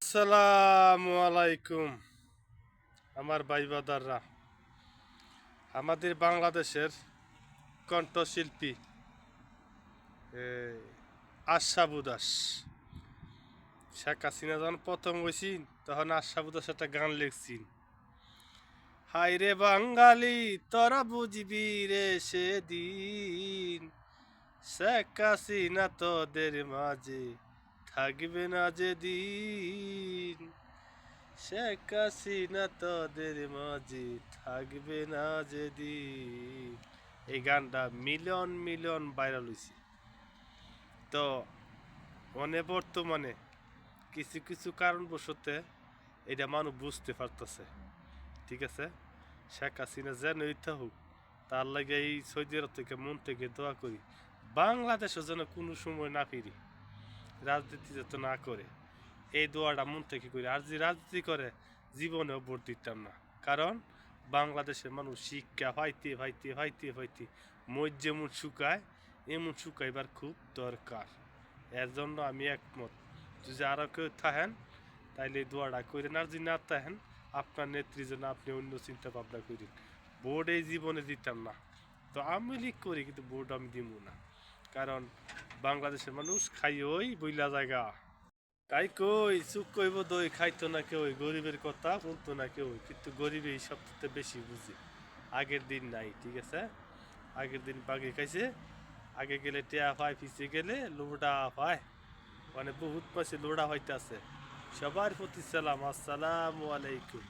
আসসালামু আলাইকুম আমার ভাই বাদাররা। আমাদের বাংলাদেশের কণ্ঠশিল্পী আশরাফ উদাস। শেখ হাসিনা যখন প্রথম হয়েছিন তখন আশরাফ উদাস একটা গান লিখছিন, হাই রে বাঙালি তোরা বুঝবি রে সেদিন, শেখ হাসিনা তোদের মাঝে থাকবে না যেদিন, শেখ হাসিনা তোদের মাঝে থাকবে না যেদিন। এই গানটা মিলিয়ন মিলিয়ন ভাইরাল হয়েছে। তো বর্তমানে কিছু কিছু কারণবশতে এটা মানুষ বুঝতে পারতেছে, ঠিক আছে। শেখ হাসিনা যেন ইচ্ছা হোক, তার লাগে এই সৌদি আরব থেকে মন থেকে দোয়া করি বাংলাদেশও যেন কোনো সময় না ফিরি, রাজনীতি যাতে না করে, এই দোয়াটা মন থেকে করি। আর যে রাজনীতি করে জীবনেও ভোট দিতাম না, কারণ বাংলাদেশের মানুষ শিক্ষা পাইতে পাইতে পাইতে পাইতে মই যেমন শুকায় এমন শুকাইবার খুব দরকার। এর জন্য আমি একমত, যদি আরও কেউ থাকেন তাইলে এই দোয়াটা করেন, আর যদি না থাকেন আপনার নেত্রীর জন্য আপনি অন্য চিন্তা ভাবনা করেন। ভোট এই জীবনে দিতাম না, তো আমি লিখ করি কিন্তু ভোট আমি দিব না, কারণ বাংলাদেশের মানুষ খাই ওই বইলা জায়গা। তাই কই চুপ কইব দই খাইতো না কেউ, গরিবের কথা শুনতো না কেউ, কিন্তু গরিব এই সবথেকে বেশি বুঝে। আগের দিন নাই, ঠিক আছে। আগের দিন বাগে খাইছে, আগে গেলে টেয়া পায়, পিছিয়ে গেলে লোডা পায়, মানে বহুত পাশে লোডা হইতে আছে। সবার প্রতি সালাম, আসসালামু আলাইকুম।